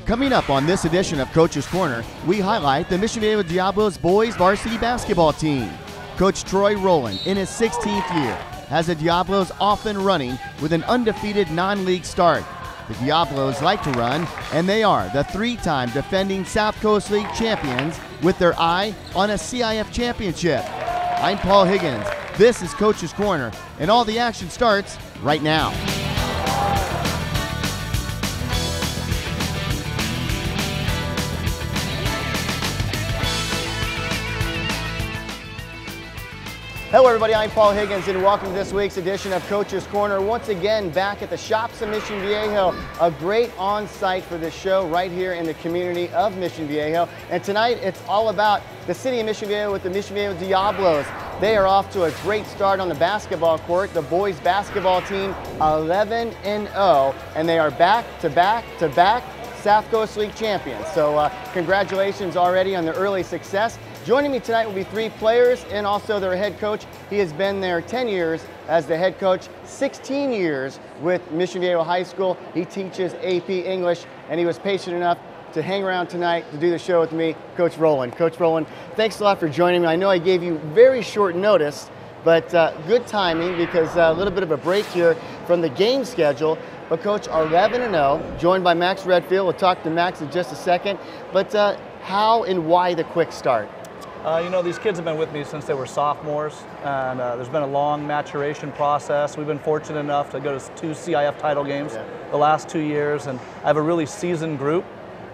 Coming up on this edition of Coach's Corner, we highlight the Viejo Diablos boys varsity basketball team. Coach Troy Roelen, in his 16th year, has the Diablos off and running with an undefeated non-league start. The Diablos like to run, and they are the three-time defending South Coast League champions with their eye on a CIF championship. I'm Paul Higgins. This is Coach's Corner, and all the action starts right now. Hello everybody, I'm Paul Higgins and welcome to this week's edition of Coach's Corner. Once again, back at the Shops of Mission Viejo, a great on-site for this show right here in the community of Mission Viejo. And tonight it's all about the city of Mission Viejo with the Mission Viejo Diablos. They are off to a great start on the basketball court. The boys basketball team 11-0, and they are back-to-back South Coast League champions. So congratulations already on the early success. Joining me tonight will be three players and also their head coach. He has been there 10 years as the head coach, 16 years with Mission Viejo High School. He teaches AP English, and he was patient enough to hang around tonight to do the show with me, Coach Roelen. Coach Roelen, thanks a lot for joining me. I know I gave you very short notice, but good timing because a little bit of a break here from the game schedule. But Coach, 11-0, joined by Max Redfield. We'll talk to Max in just a second. But how and why the quick start? You know, these kids have been with me since they were sophomores, and there's been a long maturation process. We've been fortunate enough to go to 2 CIF title games the last 2 years, and I have a really seasoned group,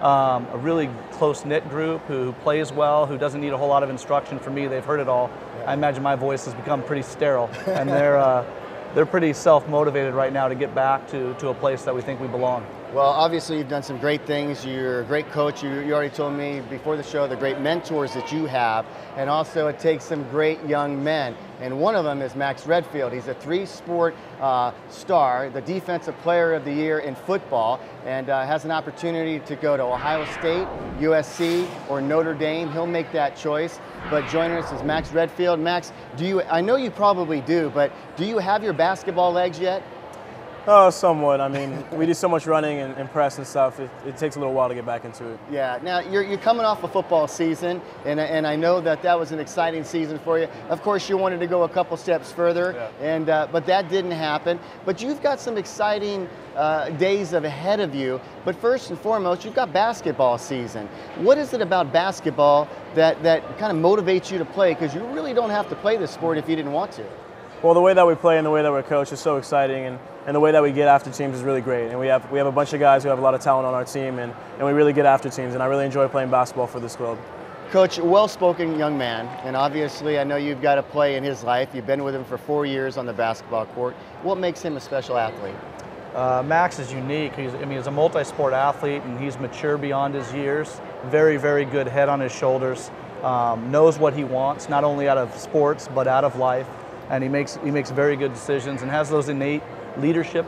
a really close-knit group who plays well, who doesn't need a whole lot of instruction from me. They've heard it all. I imagine my voice has become pretty sterile, and they're pretty self-motivated right now to get back to a place that we think we belong. Well, obviously you've done some great things. You're a great coach. You already told me before the show the great mentors that you have, and also it takes some great young men. And one of them is Max Redfield. He's a 3-sport star, the Defensive Player of the Year in football, and has an opportunity to go to Ohio State, USC, or Notre Dame. He'll make that choice. But joining us is Max Redfield. Max, I know you probably do, but do you have your basketball legs yet? Oh, somewhat. I mean, we do so much running and press and stuff. It takes a little while to get back into it. Yeah. Now, you're coming off a football season, and I know that was an exciting season for you. Of course, you wanted to go a couple steps further, but that didn't happen. But you've got some exciting days ahead of you. But first and foremost, you've got basketball season. What is it about basketball that kind of motivates you to play? Because you really don't have to play this sport if you didn't want to. Well, the way that we play and the way that we're coached is so exciting, and the way that we get after teams is really great. And we have a bunch of guys who have a lot of talent on our team, and we really get after teams, and I really enjoy playing basketball for this club. Coach, a well-spoken young man, and obviously I know you've got a play in his life. You've been with him for 4 years on the basketball court. What makes him a special athlete? Max is unique. He's a multi-sport athlete, and he's mature beyond his years. Very, very good head on his shoulders. Knows what he wants, not only out of sports, but out of life. And he makes very good decisions and has those innate leadership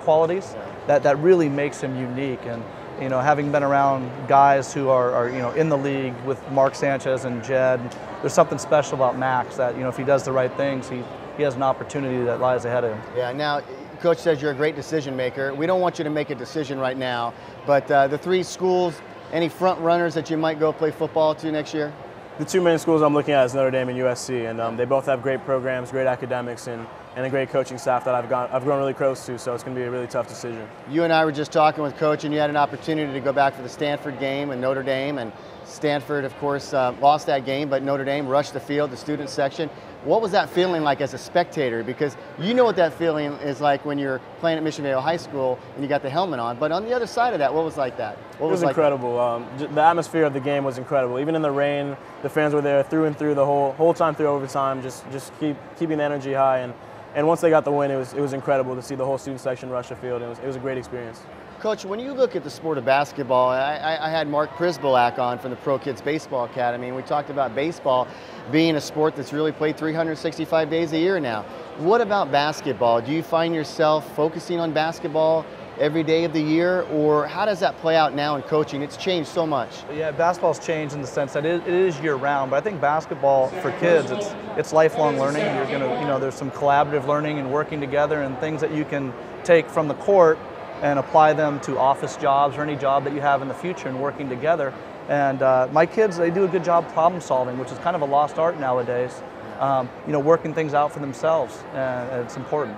qualities that really makes him unique. And you know, having been around guys who are in the league with Mark Sanchez and Jed, there's something special about Max that, you know, if he does the right things, he has an opportunity that lies ahead of him. Yeah. Now, Coach says you're a great decision maker. We don't want you to make a decision right now, but the 3 schools, any front runners that you might go play football to next year? The 2 main schools I'm looking at is Notre Dame and USC, and they both have great programs, great academics, and a great coaching staff that I've grown really close to, so it's going to be a really tough decision. You and I were just talking with Coach, and you had an opportunity to go back for the Stanford game and Notre Dame, and Stanford, of course, lost that game, but Notre Dame rushed the field, the student section. What was that feeling like as a spectator? Because you know what that feeling is like when you're playing at Mission Viejo High School and you got the helmet on, but on the other side of that, what was like that? It was incredible. The atmosphere of the game was incredible. Even in the rain, the fans were there through and through the whole time through overtime, just keeping the energy high. And once they got the win, it was incredible to see the whole student section rush the field. It was a great experience. Coach, when you look at the sport of basketball, I had Mark Prisbalak on from the Pro Kids Baseball Academy, and we talked about baseball being a sport that's really played 365 days a year now. What about basketball? Do you find yourself focusing on basketball every day of the year, or how does that play out now in coaching? It's changed so much. Yeah, basketball's changed in the sense that it is year-round, but I think basketball for kids, it's lifelong learning. You're gonna, there's some collaborative learning and working together and things that you can take from the court and apply them to office jobs or any job that you have in the future and working together. And my kids, they do a good job problem solving, which is kind of a lost art nowadays. You know, working things out for themselves, and it's important.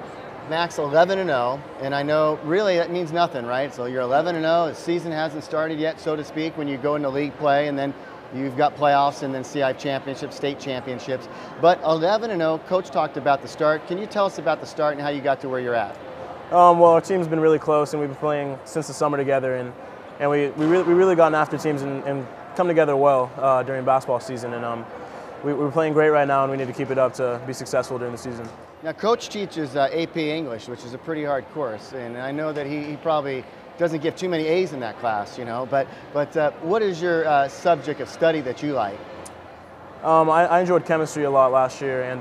Max, 11-0, and I know really that means nothing, right? So you're 11-0, the season hasn't started yet, so to speak, when you go into league play, and then you've got playoffs and then CI championships, state championships. But 11-0, Coach talked about the start. Can you tell us about the start and how you got to where you're at? Well, our team's been really close, and we've been playing since the summer together, and we really gotten after teams and come together well during basketball season. And we're playing great right now, and we need to keep it up to be successful during the season. Now, Coach teaches AP English, which is a pretty hard course, and I know that he probably doesn't give too many A's in that class, you know, but what is your subject of study that you like? I enjoyed chemistry a lot last year, and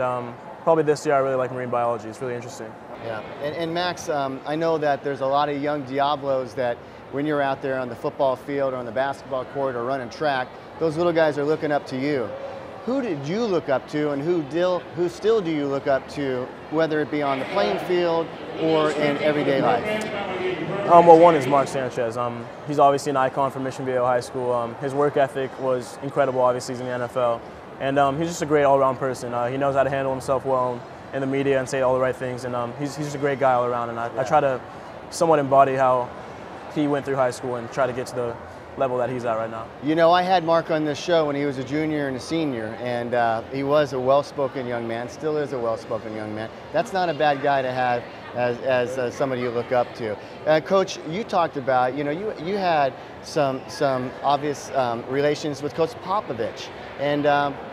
probably this year I really like marine biology. It's really interesting. Yeah, and Max, I know that there's a lot of young Diablos that when you're out there on the football field or on the basketball court or running track, those little guys are looking up to you. Who did you look up to, and who still do you look up to, whether it be on the playing field or in everyday life? Well, one is Mark Sanchez. He's obviously an icon for Mission Viejo High School. His work ethic was incredible, obviously, he's in the NFL. And he's just a great all-around person. He knows how to handle himself well in the media and say all the right things. And he's just a great guy all around. And I try to somewhat embody how he went through high school and try to get to the level that he's at right now. You know, I had Mark on this show when he was a junior and a senior, and he was a well-spoken young man, still is a well-spoken young man. That's not a bad guy to have as somebody you look up to. Coach, you talked about, you know, you had some obvious relations with Coach Popovich, and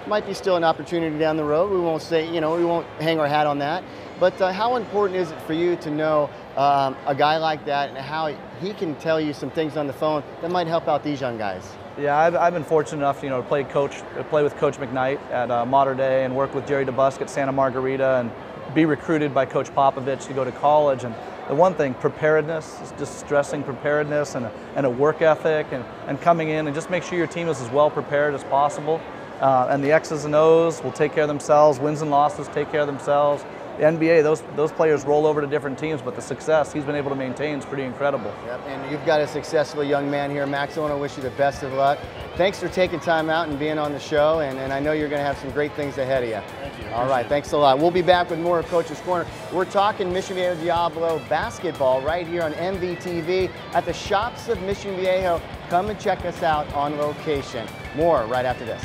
might be still an opportunity down the road. We won't say, you know, we won't hang our hat on that. But how important is it for you to know a guy like that and how he can tell you some things on the phone that might help out these young guys? Yeah, I've been fortunate enough, you know, to play with Coach McKnight at Mater Dei and work with Jerry DeBusk at Santa Margarita and be recruited by Coach Popovich to go to college. And the one thing, preparedness, just stressing preparedness and a work ethic and coming in and just make sure your team is as well prepared as possible. And the X's and O's will take care of themselves. Wins and losses take care of themselves. The NBA, those players roll over to different teams, but the success he's been able to maintain is pretty incredible. Yep, and you've got a successful young man here, Max. I want to wish you the best of luck. Thanks for taking time out and being on the show, and I know you're going to have some great things ahead of you. Thank you. All right, thanks a lot. We'll be back with more of Coach's Corner. We're talking Mission Viejo Diablo basketball right here on MVTV at the Shops of Mission Viejo. Come and check us out on location. More right after this.